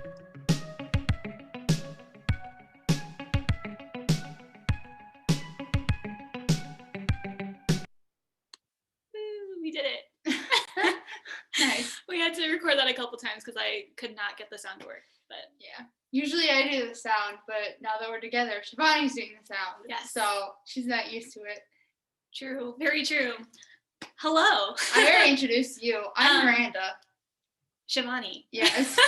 We did it. Nice. We had to record that a couple times because I could not get the sound to work. But yeah. Usually I do the sound, but now that we're together, Shivani's doing the sound. Yes. So she's not used to it. True. Very true. Hello. I already introduced you. I'm Miranda. Shivani. Yes.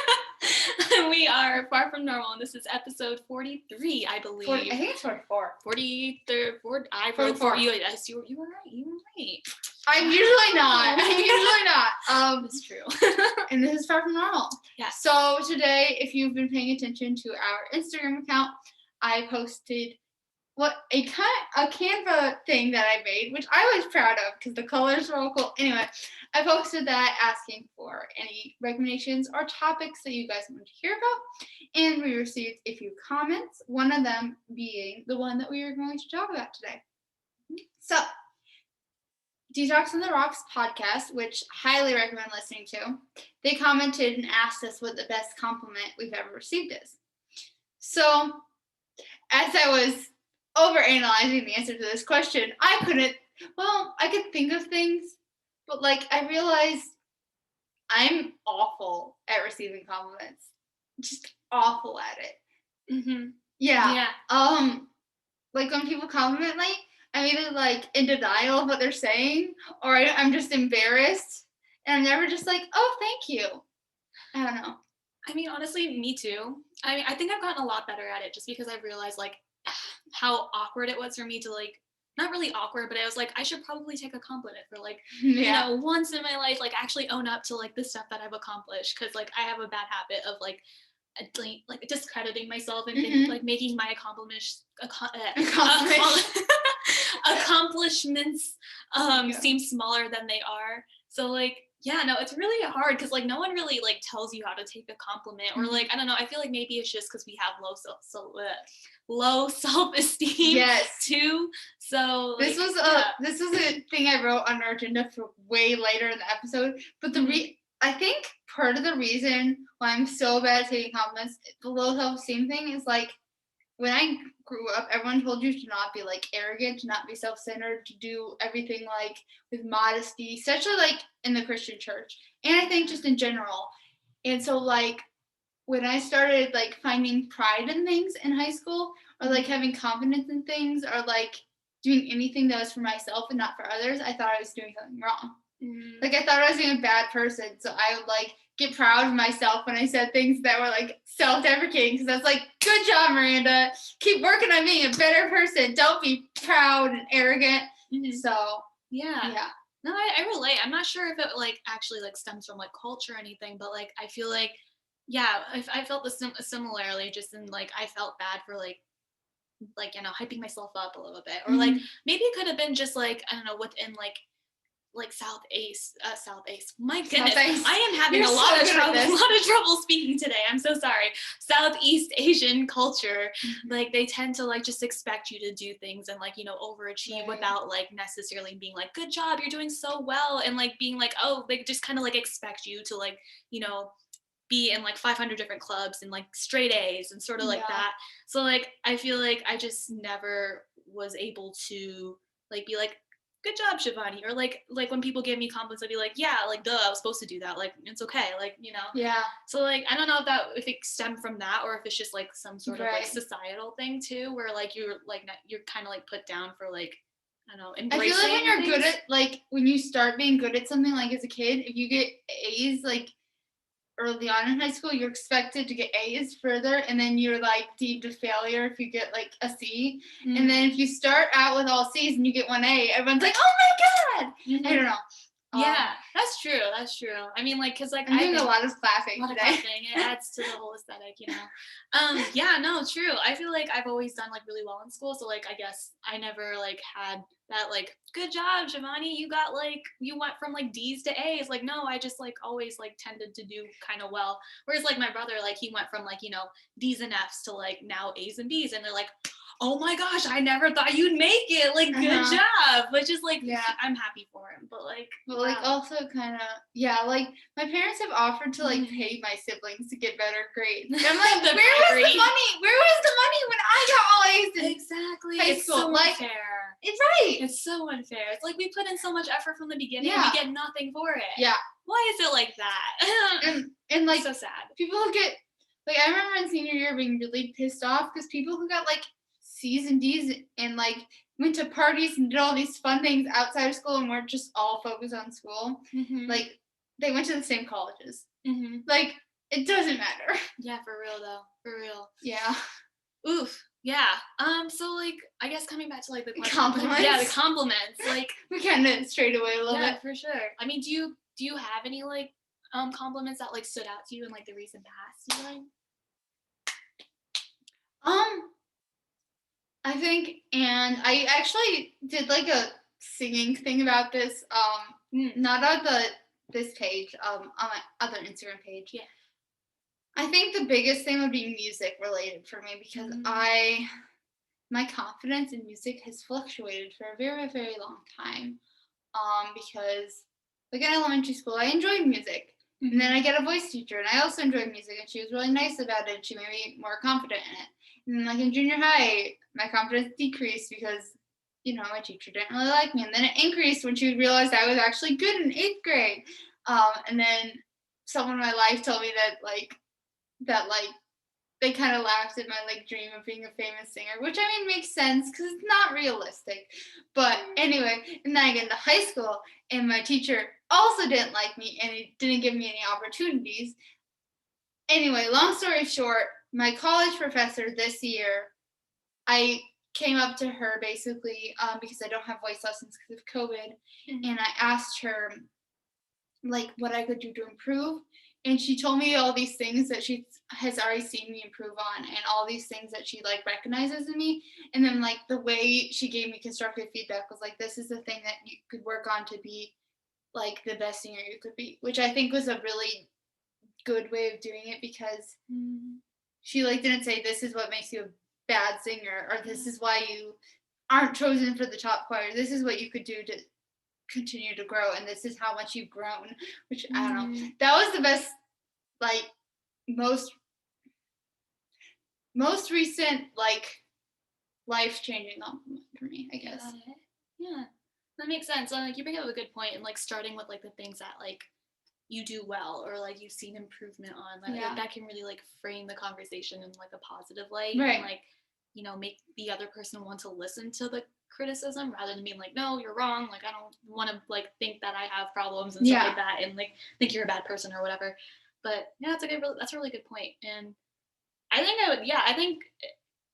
We are Far From Normal, and this is episode 43, I believe. I think it's 44. 43. I wrote 4. You were right. You were right. I'm usually not. That's true. And this is Far From Normal. Yeah. So today, if you've been paying attention to our Instagram account, I posted a Canva thing that I made, which I was proud of because the colors were all cool. Anyway, I posted that asking for any recommendations or topics that you guys want to hear about, and we received a few comments, one of them being the one that we are going to talk about today. So, Detox on the Rocks podcast, which I highly recommend listening to, they commented and asked us what the best compliment we've ever received is. So, as I was overanalyzing the answer to this question, I could think of things, but I realized I'm awful at receiving compliments. Just awful at it. Mm-hmm. Yeah. When people compliment me, I'm either in denial of what they're saying, or I'm just embarrassed, and I'm never just oh, thank you. I don't know. I mean, honestly, me too. I think I've gotten a lot better at it just because I've realized how awkward it was for me to not really awkward, but I was I should probably take a compliment for you know, once in my life, actually own up to the stuff that I've accomplished, because I have a bad habit of discrediting myself and mm-hmm. Making my accomplishments seem smaller than they are. So yeah, no, it's really hard because no one really tells you how to take a compliment, or I don't know. I feel maybe it's just because we have low self-esteem. Yes. Too. So this was a thing I wrote on our agenda for way later in the episode. But I think part of the reason why I'm so bad at taking compliments, the low self-esteem thing, is when I grew up, everyone told you to not be arrogant, to not be self-centered, to do everything with modesty, especially in the Christian church, and I think just in general. And so when I started finding pride in things in high school, or having confidence in things, or doing anything that was for myself and not for others, I thought I was doing something wrong. Mm. I thought I was being a bad person, so I would get proud of myself when I said things that were self-deprecating, because I was good job, Miranda, keep working on being a better person, don't be proud and arrogant. Mm-hmm. So yeah. No, I relate. I'm not sure if it actually stems from culture or anything, but I feel yeah, I felt this similarly, just in I felt bad for you know, hyping myself up a little bit, or mm-hmm. Maybe it could have been just I don't know, within South Ace. My goodness, I am having a lot of trouble speaking today. I'm so sorry. Southeast Asian culture, mm-hmm. They tend to just expect you to do things and you know, overachieve, right, without necessarily being good job, you're doing so well, and being oh, they just kind of expect you to you know, be in 500 different clubs and straight A's and sort of that. So I feel I just never was able to be good job, Shivani, or when people give me compliments, I'd be yeah, duh, I was supposed to do that, it's okay, you know. Yeah. So I don't know if it stemmed from that, or if it's just some sort of societal thing too, where you're kind of put down for I don't know, embracing. I feel when you're good at when you start being good at something, as a kid, if you get A's early on in high school, you're expected to get A's further, and then you're deemed a failure if you get a C. Mm-hmm. And then if you start out with all C's and you get 1 A, everyone's oh my god. Mm-hmm. I don't know. Yeah, that's true. I mean, because I'm doing a lot of clapping today. It adds to the whole aesthetic, you know. Yeah, no, true. I feel I've always done really well in school, so I guess I never had that like, good job, Shivani, you got like, you went from like D's to A's. Like, no, I just like always like tended to do kind of well. Whereas like my brother, like he went from like, you know, D's and F's to like now A's and B's. And they're like, oh my gosh, I never thought you'd make it. Like, good job. Which is like, Yeah. I'm happy for him. But like, like also kind of, yeah, like my parents have offered to like Mhm. pay my siblings to get better grades. And I'm like, The where was grade. the money? Where was the money when I got all A's in Exactly. high It's school? so Like, unfair. it's right. It's so unfair. It's like we put in so much effort from the beginning and Yeah. we get nothing for it. Yeah. Why is it like that? And like so sad. people who get, like, I remember in senior year being really pissed off because people who got like C's and D's and like went to parties and did all these fun things outside of school and weren't just all focused on school. Mm-hmm. Like they went to the same colleges. Mm-hmm. Like it doesn't matter. Yeah, for real though. For real. Yeah. Oof. Yeah. So like, I guess coming back to like the question. Compliments. Yeah, the compliments. Like We kind of strayed away a little yeah, bit. for sure. I mean, do you have any like compliments that like stood out to you in like the recent past? You like? I think, and I actually did like a singing thing about this. Not on this page. On my other Instagram page. Yeah. I think the biggest thing would be music related for me because my confidence in music has fluctuated for a very, very long time. Because like in elementary school, I enjoyed music. Mm-hmm. And then I get a voice teacher, and I also enjoyed music, and she was really nice about it. She made me more confident in it. And then, like in junior high, my confidence decreased because, you know, my teacher didn't really like me. And then it increased when she realized I was actually good in 8th grade. And then someone in my life told me that they kind of laughed at my like dream of being a famous singer, which I mean makes sense because it's not realistic. But anyway, and then I get into high school, and my teacher also didn't like me, and he didn't give me any opportunities. Anyway, long story short, my college professor this year, I came up to her basically because I don't have voice lessons because of COVID, and I asked her like what I could do to improve. And she told me all these things that she has already seen me improve on, and all these things that she like recognizes in me. And then like the way she gave me constructive feedback was like, this is the thing that you could work on to be like the best singer you could be, which I think was a really good way of doing it because she like didn't say this is what makes you a bad singer or this is why you aren't chosen for the top choir. This is what you could do to continue to grow, and this is how much you've grown, which I don't know. That was the best, like most recent like life-changing compliment for me, I guess. Yeah, that makes sense. Like you bring up a good point, and like starting with like the things that like you do well or like you've seen improvement on, like that can really like frame the conversation in like a positive light, right? And like, you know, make the other person want to listen to the criticism rather than being like, no, you're wrong, like I don't want to like think that I have problems and stuff like that and like think you're a bad person or whatever. But yeah, that's a really good point. And I think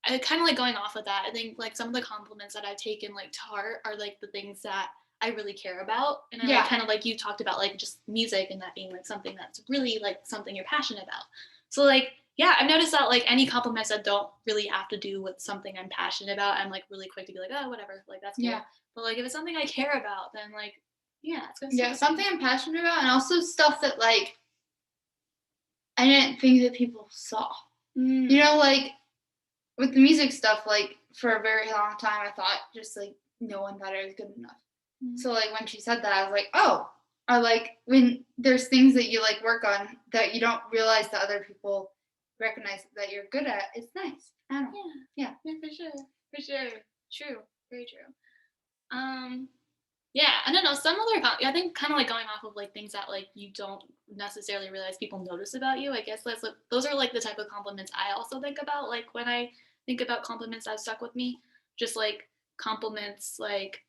I kind of like going off of that, I think like some of the compliments that I've taken like to heart are like the things that I really care about. And I like, kind of like you talked about like just music and that being like something that's really like something you're passionate about. So like, yeah, I've noticed that like any compliments that don't really have to do with something I'm passionate about, I'm like really quick to be like, oh, whatever, like that's cool. Yeah. But like if it's something I care about, then like, yeah, it's gonna something I'm passionate about, and also stuff that like I didn't think that people saw. You know, like with the music stuff, like for a very long time, I thought just like no one thought I was good enough. So like when she said that, I was like, oh, or like when there's things that you like work on that you don't realize that other people recognize that you're good at, it's nice. I don't know. Yeah, for sure. True, very true. Yeah, I don't know. Some other, I think, kind of like going off of like things that like you don't necessarily realize people notice about you. I guess those are like the type of compliments I also think about. Like when I think about compliments that have stuck with me, just like compliments like.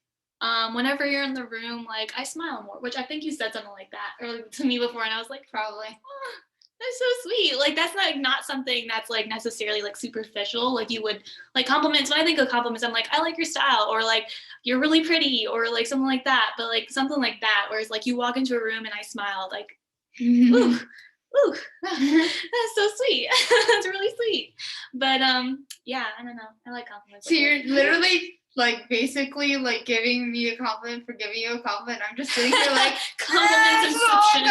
Whenever you're in the room, like I smile more, which I think you said something like that earlier to me before, and I was like, probably. Oh, that's so sweet. Like that's not something that's like necessarily like superficial. Like you would like compliments. When I think of compliments, I'm like, I like your style, or like you're really pretty, or like something like that. But like something like that, where it's like you walk into a room and I smile, like, ooh, that's so sweet. That's really sweet. But yeah, I don't know. I like compliments. So you're literally like basically like giving me a compliment for giving you a compliment. I'm just sitting here like Compliments inception.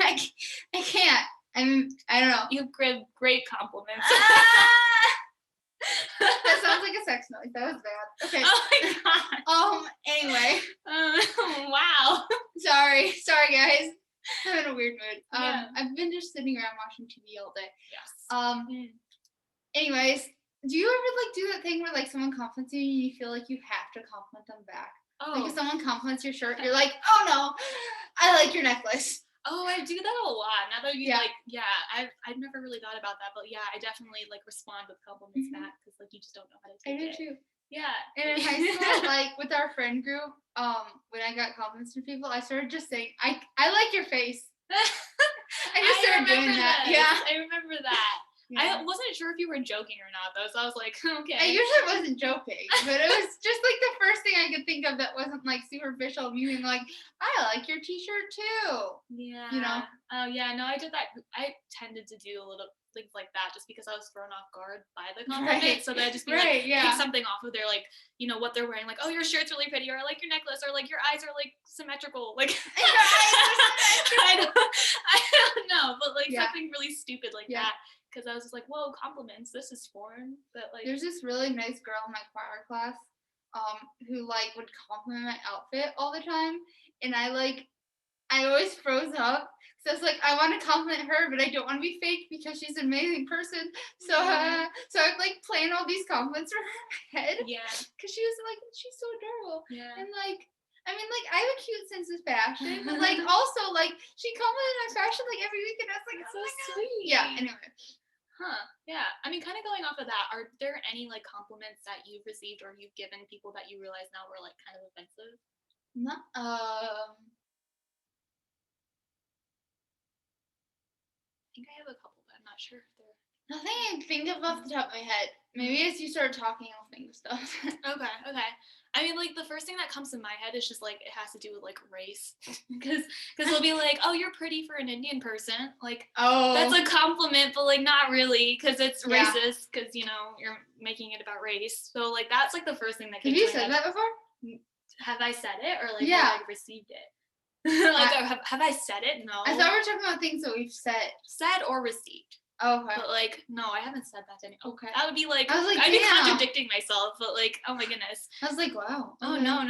Like I can't. I don't know. You have great compliments. That sounds like a sex noise. That was bad. Okay. Oh my god. Anyway. Wow. Sorry guys. I'm in a weird mood. Yeah. I've been just sitting around watching TV all day. Yes. Anyways, do you ever like do that thing where like someone compliments you and you feel like you have to compliment them back? Oh. Like if someone compliments your shirt, you're like, oh no, I like your necklace. Oh, I do that a lot. Now that you I've never really thought about that, but yeah, I definitely like respond with compliments back because like you just don't know how to take it. I do too. Yeah. And in high school, like with our friend group, when I got compliments from people, I started just saying, I like your face. I just started doing that. Yeah, I remember that. Yeah. I wasn't sure if you were joking or not though, so I was like, okay. I usually wasn't joking, but it was just like the first thing I could think of that wasn't like superficial, meaning like, I like your t-shirt too. Yeah. You know? Oh yeah, no, I did that. I tended to do a little things like that just because I was thrown off guard by the compliment. Right. So that I just be Right, like, yeah. pick something off of their like, you know, what they're wearing, like, oh, your shirt's really pretty, or I like your necklace, or like your eyes are like symmetrical. Like I don't know, but like something really stupid like that. Because I was just like, whoa, compliments, this is foreign. But like there's this really nice girl in my choir class, who like would compliment my outfit all the time. And I always froze up. So I was like, I want to compliment her, but I don't want to be fake because she's an amazing person. So so I'd like plan all these compliments for her in my head. Yeah. Because she was like, she's so adorable. Yeah. And like, I mean, like, I have a cute sense of fashion, but like also like she complimented my fashion like every week, and I was like, it's oh so my sweet. God. Yeah. Anyway. Huh. Yeah. I mean, kind of going off of that, are there any like compliments that you've received or you've given people that you realize now were like kind of offensive? Not I think I have a couple, but I'm not sure if they're nothing I can think of off the top of my head. Maybe as you start talking, I'll think of stuff. Okay. I mean, like the first thing that comes to my head is just like it has to do with like race, because they'll be like, "Oh, you're pretty for an Indian person." Like, that's a compliment, but like not really, because it's racist. Because you know you're making it about race. So like that's like the first thing that. Have you said that before? Have I said it or like have I received it? Like have I said it? No. I thought we were talking about things that we've said or received. Oh, okay. But like, no, I haven't said that to anyone. Okay. That would be like, I was like, I'd be contradicting myself, but like, oh my goodness. I was like, wow. Oh, no.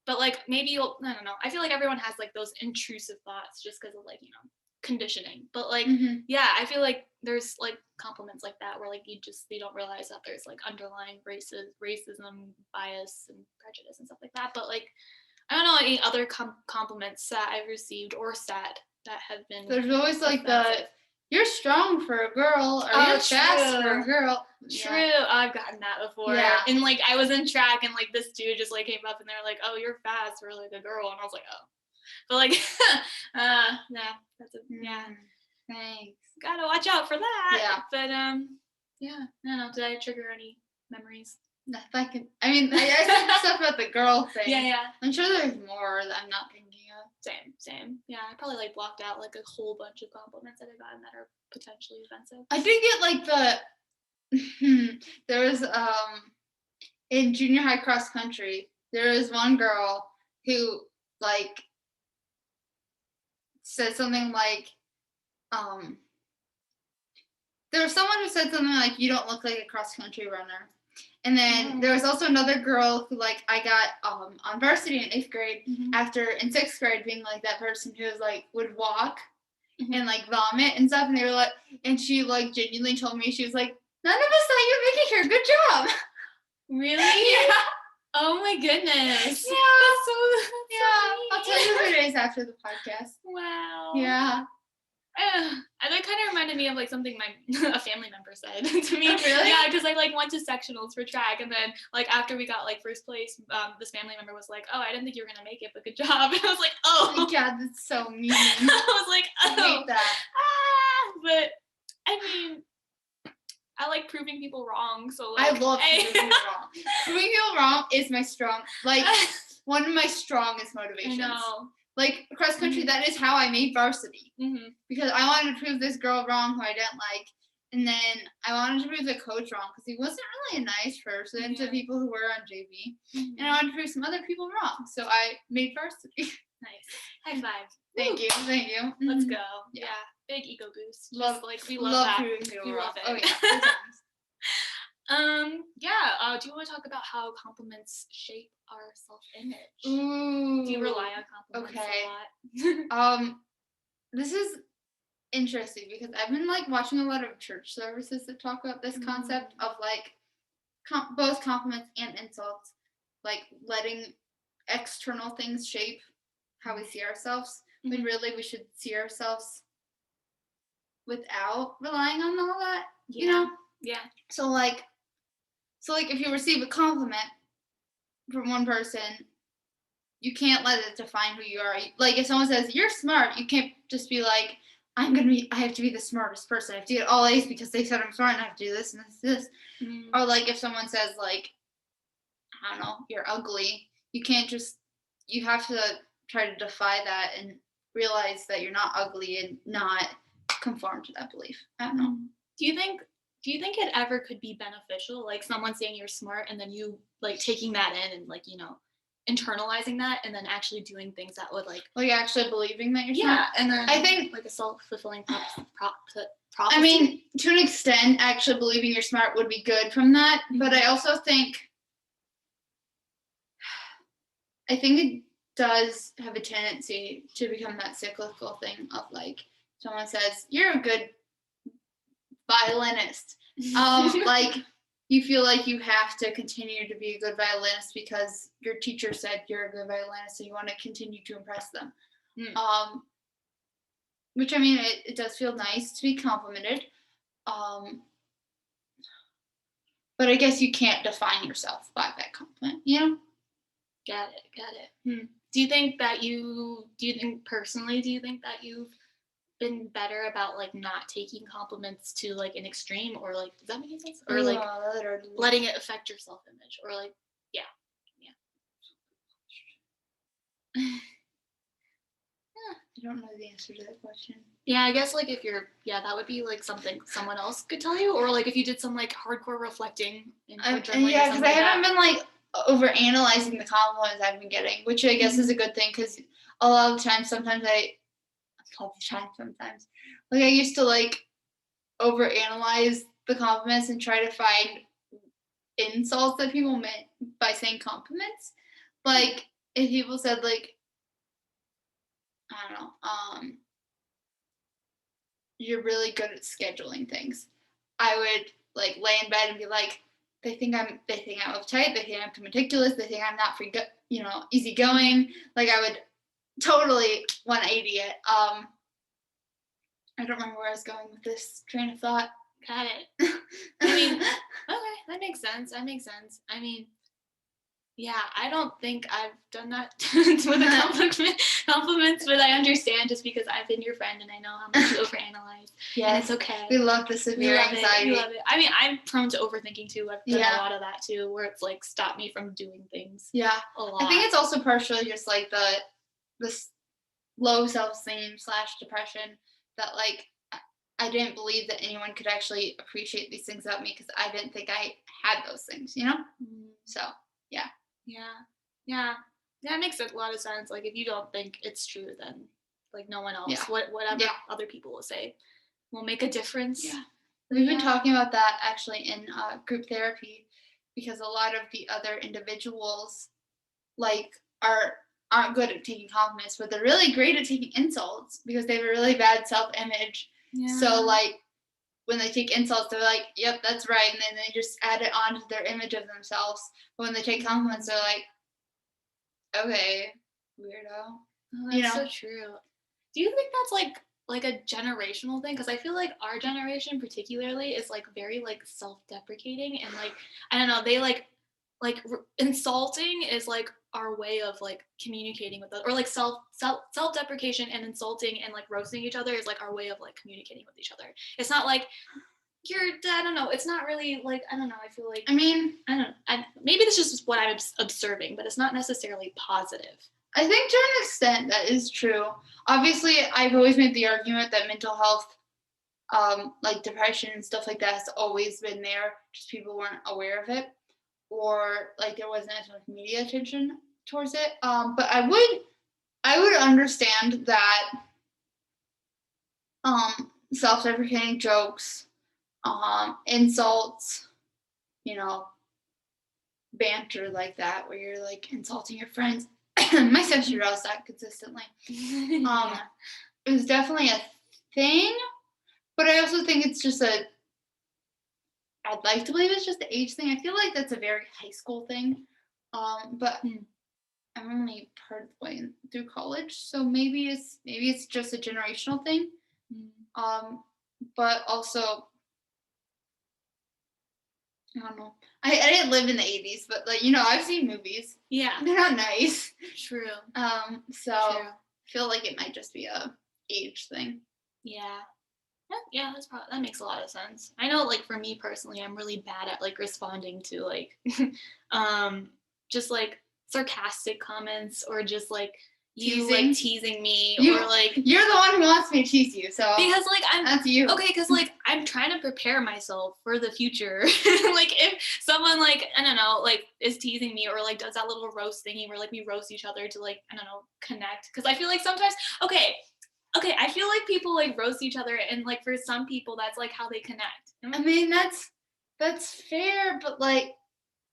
But like, maybe I don't know. I feel like everyone has like those intrusive thoughts just because of like, you know, conditioning. But like, yeah, I feel like there's like compliments like that where like you don't realize that there's like underlying racism, bias, and prejudice and stuff like that. But like, I don't know any other compliments that I've received or said that have been. There's always like you're strong for a girl, or you're fast for a girl. True. Yeah. I've gotten that before. Yeah. And like I was in track and like this dude just like came up and they're like, "Oh, you're fast for like a girl." And I was like, "Oh." But like that's Thanks. Gotta watch out for that. Yeah. But I don't know. Did I trigger any memories? I said stuff about the girl thing. Yeah. I'm sure there's more that I'm not thinking of. Same. Yeah, I probably like blocked out like a whole bunch of compliments that I've gotten that are potentially offensive. I did get like there was in junior high cross country, there was one girl who like said something like there was someone who said something like, "You don't look like a cross country runner." And then there was also another girl who like I got on varsity in 8th grade after in 6th grade being like that person who was like would walk and like vomit and stuff, and they were like, and she like genuinely told me, she was like, "None of us thought you were making her. Good job." Really? Yeah. Oh my goodness. Yeah. That's so I'll tell you who it is after the podcast. Wow. Yeah. And that kind of reminded me of like something a family member said to me. Oh, really? Yeah, because I like went to sectionals for track, and then like after we got like first place, this family member was like, "Oh, I didn't think you were gonna make it, but good job." And I was like, "Oh my God, that's so mean." I was like, "Oh, I hate that." But I mean, I like proving people wrong, so like, I love proving people wrong. Proving people wrong is my one of my strongest motivations. I know. Like cross country, that is how I made varsity. Because I wanted to prove this girl wrong who I didn't like, And then I wanted to prove the coach wrong because he wasn't really a nice person to people who were on JV. Mm-hmm. And I wanted to prove some other people wrong. So I made varsity. Nice. High five. Thank you. Thank you. Let's go. Yeah. Big ego boost. Love, like we love that. We love it. Oh yeah. Do you want to talk about how compliments shape our self-image? Ooh. Do you rely on compliments a lot? This is interesting because I've been like watching a lot of church services that talk about this concept of like both compliments and insults, like letting external things shape how we see ourselves. When really we should see ourselves without relying on all that. You know? Yeah. So like if you receive a compliment from one person, you can't let it define who you are. Like if someone says you're smart, you can't just be like, I have to be the smartest person. I have to get all A's because they said I'm smart and I have to do this and this. Mm-hmm. Or like if someone says like, I don't know, you're ugly, you have to try to defy that and realize that you're not ugly and not conform to that belief. I don't know. Do you think it ever could be beneficial, like someone saying you're smart and then you like taking that in and like, internalizing that and then actually doing things that would like actually believing that you're smart? Yeah, and then I think like a self-fulfilling prophecy. I mean, to an extent, actually believing you're smart would be good from that, but I also think it does have a tendency to become that cyclical thing of like someone says you're a good violinist, like you feel like you have to continue to be a good violinist because your teacher said you're a good violinist, so you want to continue to impress them. Which I mean, it does feel nice to be complimented, but I guess you can't define yourself by that compliment, Got it. Do you think that you've been better about like not taking compliments to like an extreme, or like, does that make sense? Or like letting it affect your self-image, or like, yeah. I don't know the answer to that question. Yeah, I guess like if you're, that would be like something someone else could tell you, or like if you did some like hardcore reflecting and journaling. Yeah, because I haven't been like over analyzing the compliments I've been getting, which I guess is a good thing because a lot of the time, sometimes like I used to like over analyze the compliments and try to find insults that people meant by saying compliments. Like if people said like, I don't know, you're really good at scheduling things, I would like lay in bed and be like, they think I'm uptight, they think I'm too meticulous, they think I'm not easygoing. Like I would totally 180 it. I don't remember where I was going with this train of thought. Got it. I mean, okay, that makes sense. I mean, yeah, I don't think I've done that with the compliments, but I understand just because I've been your friend and I know how much you overanalyze. Yeah, and it's okay. We love the severe anxiety. We love it. I mean, I'm prone to overthinking too. I've done a lot of that too, where it's like stopped me from doing things. Yeah, a lot. I think it's also partially just like the low self-esteem / depression that like I didn't believe that anyone could actually appreciate these things about me because I didn't think I had those things, So, yeah. Yeah, that makes a lot of sense. Like if you don't think it's true, then like no one else, whatever other people will say, will make a difference. Yeah, we've been talking about that actually in group therapy because a lot of the other individuals like aren't good at taking compliments, but they're really great at taking insults because they have a really bad self-image. Yeah. So like when they take insults, they're like, yep, that's right. And then they just add it on to their image of themselves. But when they take compliments, they're like, okay, weirdo. Oh, that's so true. Do you think that's like a generational thing? Because I feel like our generation particularly is like very like self-deprecating and like, I don't know, they like insulting is like our way of like communicating with us, or like self-deprecation and insulting and like roasting each other is like our way of like communicating with each other. It's not like I don't know, it's not really like, I don't know, I feel like, I mean, maybe this is just what I'm observing, but it's not necessarily positive. I think to an extent that is true. Obviously, I've always made the argument that mental health like depression and stuff like that has always been there, just people weren't aware of it, or like there wasn't as much media attention towards it. But I would understand that self-deprecating jokes, insults, you know, banter like that, where you're like insulting your friends. My sister does that consistently. Yeah. It was definitely a thing, but I also think it's just I'd like to believe it's just the age thing. I feel like that's a very high school thing. But I'm only part of the way through college, so maybe it's just a generational thing. But also, I don't know. I didn't live in the 80s, but like I've seen movies. Yeah. They're not nice. True. So True. I feel like it might just be a age thing. Yeah. Yeah, that makes a lot of sense. I know, like, for me personally, I'm really bad at like responding to like just like sarcastic comments, or just like you like teasing me, or like you're the one who wants me to tease you, so because like that's you. Okay, because like I'm trying to prepare myself for the future. Like if someone like I don't know like is teasing me, or like does that little roast thingy where like we roast each other to like I don't know connect, because I feel like sometimes Okay, I feel like people like roast each other, and like for some people that's like how they connect. I mean, that's fair, but like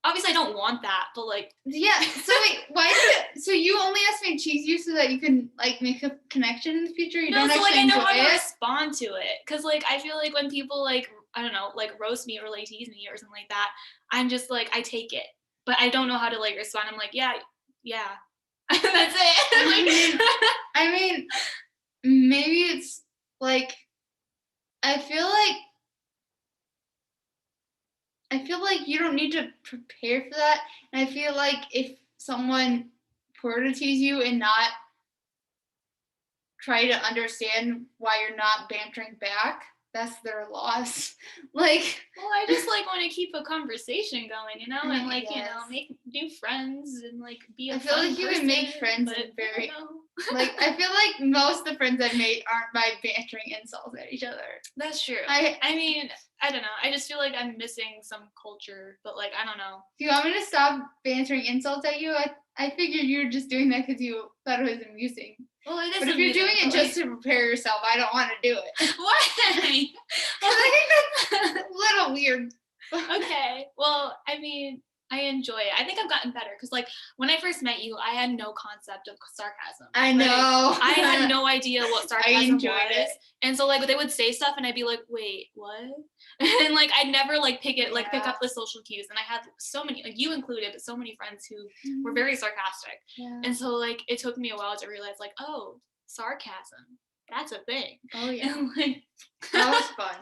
obviously I don't want that, but like yeah. So wait, why is it? So you only asked me to tease you so that you can like make a connection in the future. You don't so actually like I know enjoy how to it. respond to it, because like I feel like when people like I don't know like roast me or like tease me or something like that, I'm just like I take it, but I don't know how to like respond. I'm like yeah, that's it. I mean, maybe it's like I feel like you don't need to prepare for that, and I feel like if someone were to tease you and not try to understand why you're not bantering back, that's their loss. Like, well, I just like want to keep a conversation going, and like yes. make new friends and like be a I feel fun like you person, can make friends but in very like I feel like most of the friends I've made aren't by bantering insults at each other. That's true. I mean, I don't know. I just feel like I'm missing some culture, but like I don't know. Do you want me to stop bantering insults at you? I figured you were just doing that because you thought it was amusing. Well, it is. But if you're doing it just to prepare yourself, I don't want to do it. Why? I think that's a little weird. Okay. Well, I mean, I enjoy it. I think I've gotten better because, like, when I first met you, I had no concept of sarcasm. I know. Like, I had no idea what sarcasm was. It. And so, like, they would say stuff, and I'd be like, "Wait, what?" And like, I'd never like pick up the social cues. And I had so many, like you included, but so many friends who were very sarcastic. Yeah. And so, like, it took me a while to realize, like, oh, sarcasm. That's a thing. Oh yeah. And, like, that was fun.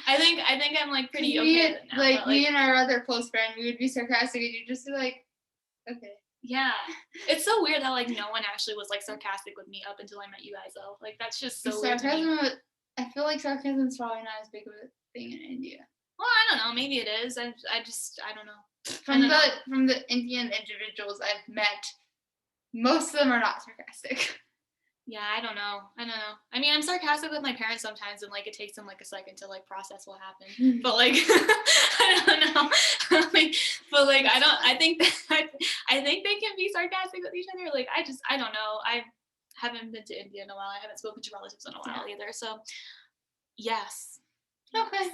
I think I'm like pretty okay with it now. Like me and our other close friend, we would be sarcastic and you'd just be like, okay. Yeah. It's so weird how like no one actually was like sarcastic with me up until I met you guys though. Like that's just so weird to me. I feel like sarcasm is probably not as big of a thing in India. Well, I don't know. Maybe it is. I don't know. From the Indian individuals I've met, most of them are not sarcastic. Yeah, I don't know. I mean, I'm sarcastic with my parents sometimes, and like it takes them like a second to like process what happened. But like, I don't know. But like, I think they can be sarcastic with each other. Like, I don't know. I haven't been to India in a while. I haven't spoken to relatives in a while either. So, yes. Okay.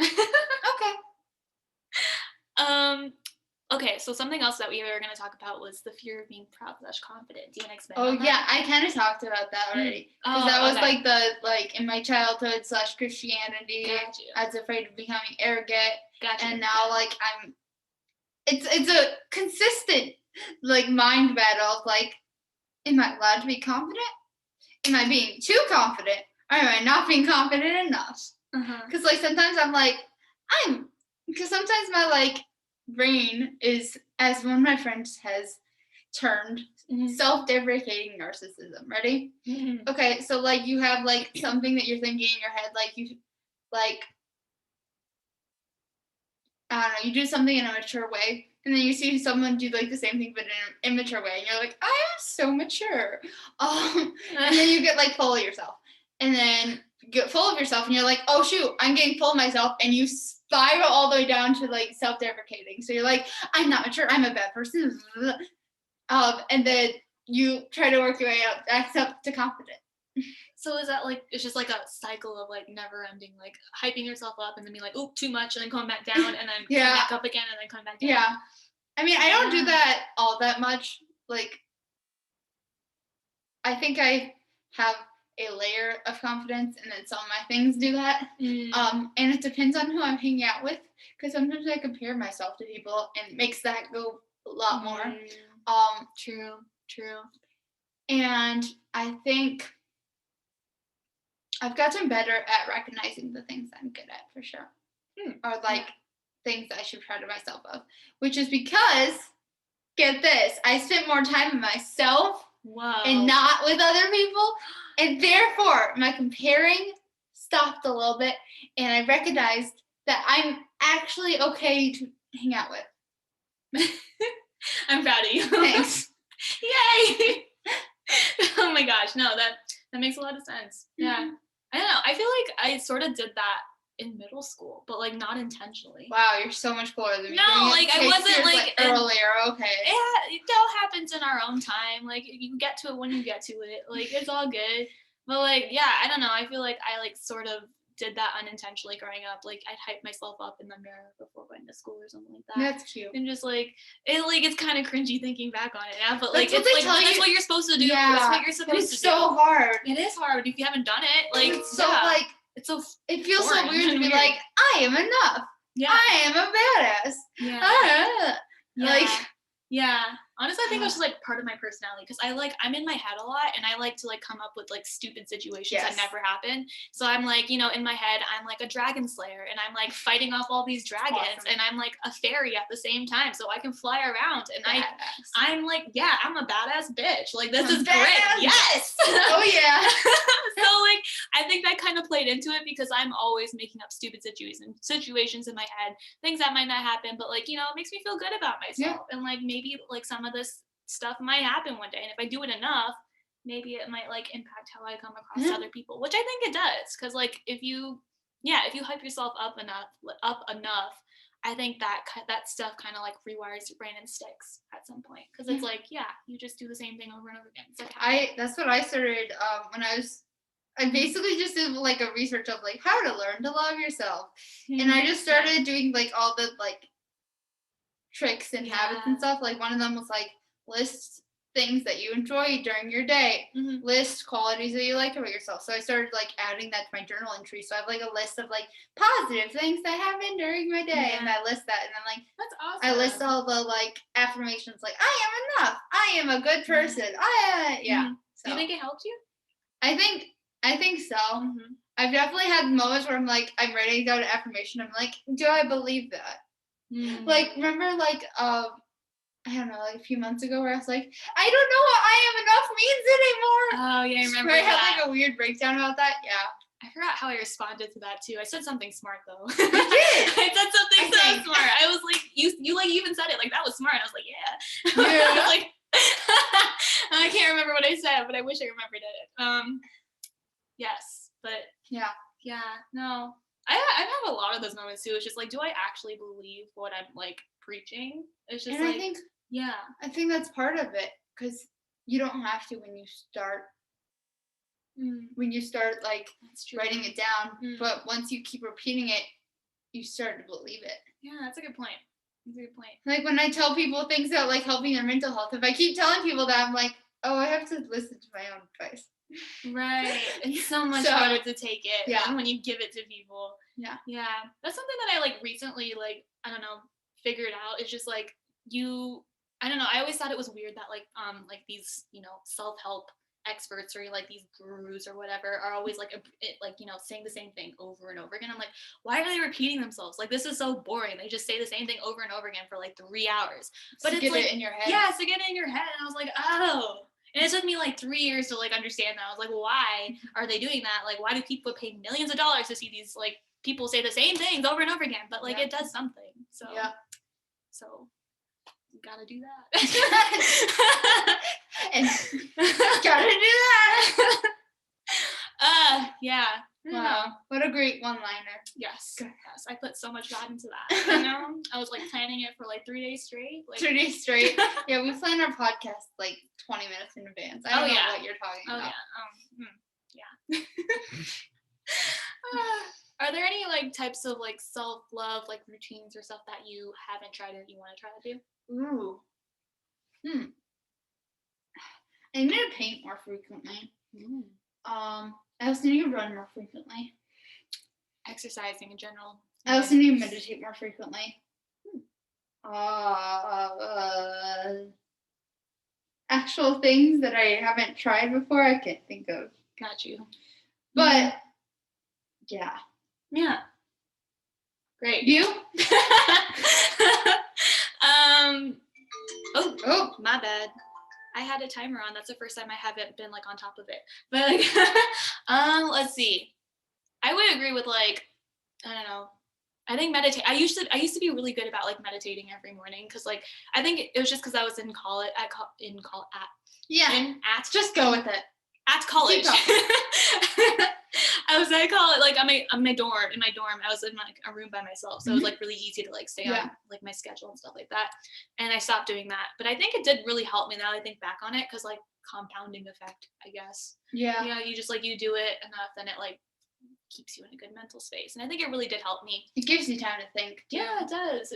Okay. Okay, so something else that we were going to talk about was the fear of being proud/confident. Do you want to expand on that? Oh yeah, I kind of talked about that already. Because that was like in my childhood / Christianity. Gotcha. I was afraid of becoming arrogant. Gotcha. And now like it's a consistent like mind battle of like, am I allowed to be confident? Am I being too confident? Or am I not being confident enough? Because like sometimes I'm like, because sometimes my like brain is, as one of my friends has termed, self-deprecating narcissism. Ready? Okay, so like you have like something that you're thinking in your head, like you like I don't know, you do something in a mature way, and then you see someone do like the same thing but in an immature way, and you're like, I am so mature. And then you get like full of yourself, and then get full of yourself and you're like, oh shoot, I'm getting full of myself, and you spiral all the way down to like self-deprecating. So you're like, I'm not mature, I'm a bad person. And then you try to work your way up back up to confident. So is that like, it's just like a cycle of like never ending, like hyping yourself up and then being like, oh, too much, and then coming back down, and then Yeah. coming back up again, and then coming back down. Yeah. I mean, I don't do that all that much. Like, I think I have a layer of confidence, and then some of my things do that. And it depends on who I'm hanging out with, because sometimes I compare myself to people, and it makes that go a lot more. True. And I think I've gotten better at recognizing the things I'm good at, for sure. Or like things I should be proud of myself of. Which is because, get this, I spent more time with myself and not with other people. And therefore, my comparing stopped a little bit, and I recognized that I'm actually okay to hang out with. I'm proud of you. Thanks. Yay! Oh my gosh, no, that makes a lot of sense. Yeah. I don't know. I feel like I sort of did that in middle school, but like not intentionally. Wow, you're so much cooler than me. No, like I wasn't like earlier. Okay. Yeah, it all happens in our own time. Like you get to it when you get to it. Like it's all good. But like, yeah, I don't know. I feel like I like sort of did that unintentionally growing up. Like I'd hype myself up in the mirror before going to school or something like that. That's cute. And just like it's kind of cringy thinking back on it now, but like that's it's like that's what you're supposed to do. Yeah, that's what you're supposed to do. It's so hard. It is hard if you haven't done it. Like it's so like it's so it feels boring so weird to be like, I am enough. Yeah. I am a badass. Yeah. Like yeah. Honestly, I think that's just like part of my personality, because I'm in my head a lot, and I like to like come up with like stupid situations that never happen. So I'm like, in my head, I'm like a dragon slayer, and I'm like fighting off all these dragons, and I'm like a fairy at the same time, so I can fly around, and I'm like, yeah, I'm a badass bitch. Like this is great. Yes. Oh yeah. So like I think that kind of played into it, because I'm always making up stupid situations in my head, things that might not happen, but like, it makes me feel good about myself, and like maybe like some of this stuff might happen one day, and if I do it enough, maybe it might like impact how I come across to other people, which I think it does, because like if you hype yourself up enough, I think that stuff kind of like rewires your brain and sticks at some point, because it's like, you just do the same thing over and over again. It's like that's what I started when I basically just did like a research of like how to learn to love yourself, and I just started doing like all the like tricks and habits and stuff. Like one of them was like list things that you enjoy during your day, list qualities that you like about yourself. So I started like adding that to my journal entry. So I have like a list of like positive things that happened during my day, and I list that, and then like that's awesome. I list all the like affirmations, like I am enough, I am a good person. So, do you think it helped you? I think so. I've definitely had moments where I'm like, I'm ready to go to affirmation. I'm like, do I believe that? Like, remember, like, I don't know, like a few months ago where I was like, I don't know what I am enough means anymore. Oh, yeah, I remember where I that. had like a weird breakdown about that. Yeah. I forgot how I responded to that too. I said something smart though. You did. I said something so smart. I was like, you like even said it like that was smart. I was like, yeah. I was like, I can't remember what I said, but I wish I remembered it. Yes, but yeah, no. I have a lot of those moments too. It's just like, do I actually believe what I'm like preaching? It's just and like, I think that's part of it, because you don't have to when you start. When you start like writing it down, but once you keep repeating it, you start to believe it. Yeah, that's a good point. Like when I tell people things that like helping their mental health, if I keep telling people that, I'm like, oh, I have to listen to my own advice. Right. It's so much harder to take it when you give it to people. Yeah. That's something that I like recently, like, I don't know, figured out. It's just like I don't know, I always thought it was weird that like these, self-help experts or like these gurus or whatever are always like saying the same thing over and over again. I'm like, why are they repeating themselves? Like, this is so boring. They just say the same thing over and over again for like 3 hours. But it's get like it in your head. Yeah, to get it in your head. And I was like, oh. And it took me like 3 years to like understand that. I was like, well, why are they doing that? Like, why do people pay millions of dollars to see these like people say the same things over and over again? But like it does something. So you gotta do that. And gotta do that. Yeah. Wow. What a great one-liner. Yes. Yes. I put so much thought into that. You know, I was like planning it for like 3 days straight. Like 3 days straight. Yeah, we plan our podcast like 20 minutes in advance. I don't know what you're talking about. Yeah. Are there any like types of like self-love like routines or stuff that you haven't tried and you want to try to do? Ooh. I need to paint more frequently. I also need to run more frequently. Exercising in general. I also need to meditate more frequently. Actual things that I haven't tried before, I can't think of. Got you. But yeah. Yeah. Great. You? Oh, my bad. I had a timer on. That's the first time I haven't been like on top of it. But like, let's see. I would agree with like, I don't know. I think I used to be really good about like meditating every morning because like I think it was just because I was in college Just go with it. At college. I was at college, like in my dorm. I was in like a room by myself, so it was like really easy to like stay on like my schedule and stuff like that. And I stopped doing that, but I think it did really help me now that I think back on it, because like compounding effect, I guess. Yeah. Yeah, you just like you do it enough, then it like keeps you in a good mental space, and I think it really did help me. It gives you time to think. Too. Yeah, it does.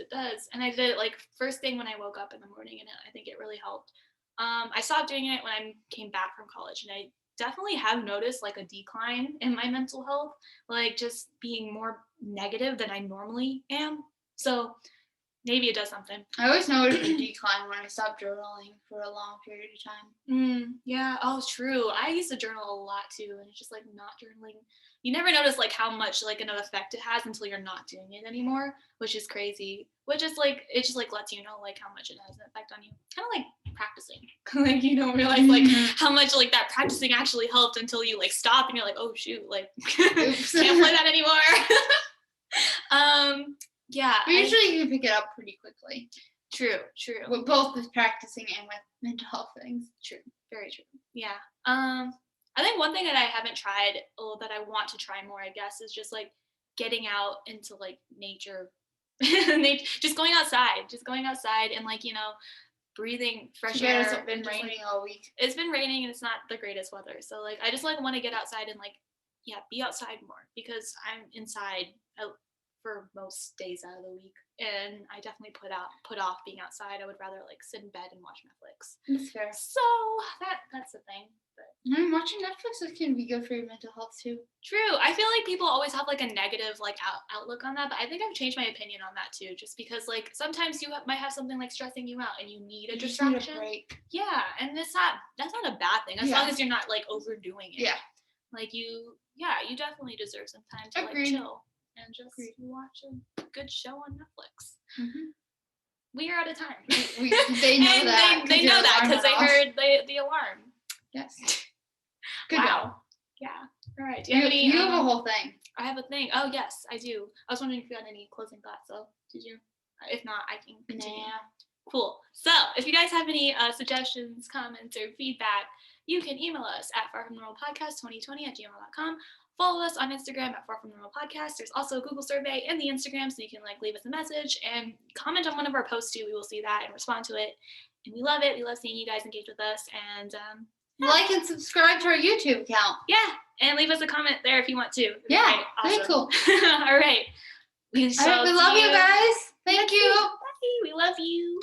And I did it like first thing when I woke up in the morning, and I think it really helped. I stopped doing it when I came back from college, and I definitely have noticed like a decline in my mental health, like just being more negative than I normally am. So maybe it does something. I always noticed a decline when I stopped journaling for a long period of time. Yeah. Oh, true. I used to journal a lot too, and it's just like not journaling. You never notice like how much like an effect it has until you're not doing it anymore, which is crazy. Which is like it just like lets you know like how much it has an effect on you. Kind of like practicing. Like you don't realize like how much like that practicing actually helped until you like stop and you're like, oh shoot, like can't play that anymore. Yeah. But usually you can pick it up pretty quickly. True. With both with practicing and with mental health things. True. Very true. Yeah. I think one thing that I haven't tried, that I want to try more, I guess, is just like getting out into like nature. Just going outside and like, you know, breathing fresh air. It's been raining all week. It's been raining and it's not the greatest weather. So like I just like want to get outside and like be outside more, because I'm inside for most days out of the week, and I definitely put off being outside. I would rather like sit in bed and watch Netflix. That's fair. So that's the thing. But watching Netflix can be good for your mental health too. True. I feel like people always have like a negative like outlook on that, but I think I've changed my opinion on that too, just because like sometimes you might have something like stressing you out and you need a distraction. Need a break. Yeah, and that's not a bad thing as long as you're not like overdoing it. Yeah. Like you definitely deserve some time to like chill and just watch a good show on Netflix. We are out of time. They know that. They know that because they heard the alarm. Yes. Good job. Yeah. All right. Do you have any? You have a whole thing. I have a thing. Oh yes, I do. I was wondering if you had any closing thoughts. So did you? If not, I can continue. Nah. Cool. So if you guys have any suggestions, comments, or feedback, you can email us at farfromnormalpodcast2020@gmail.com. Follow us on Instagram at farfromnormalpodcast. There's also a Google survey in the Instagram, so you can like leave us a message and comment on one of our posts too. We will see that and respond to it. And we love it. We love seeing you guys engage with us. And like and subscribe to our YouTube account. Yeah, and leave us a comment there if you want to. Yeah, awesome. Very cool. All right. We love you guys. Thank you. Bye. We love you.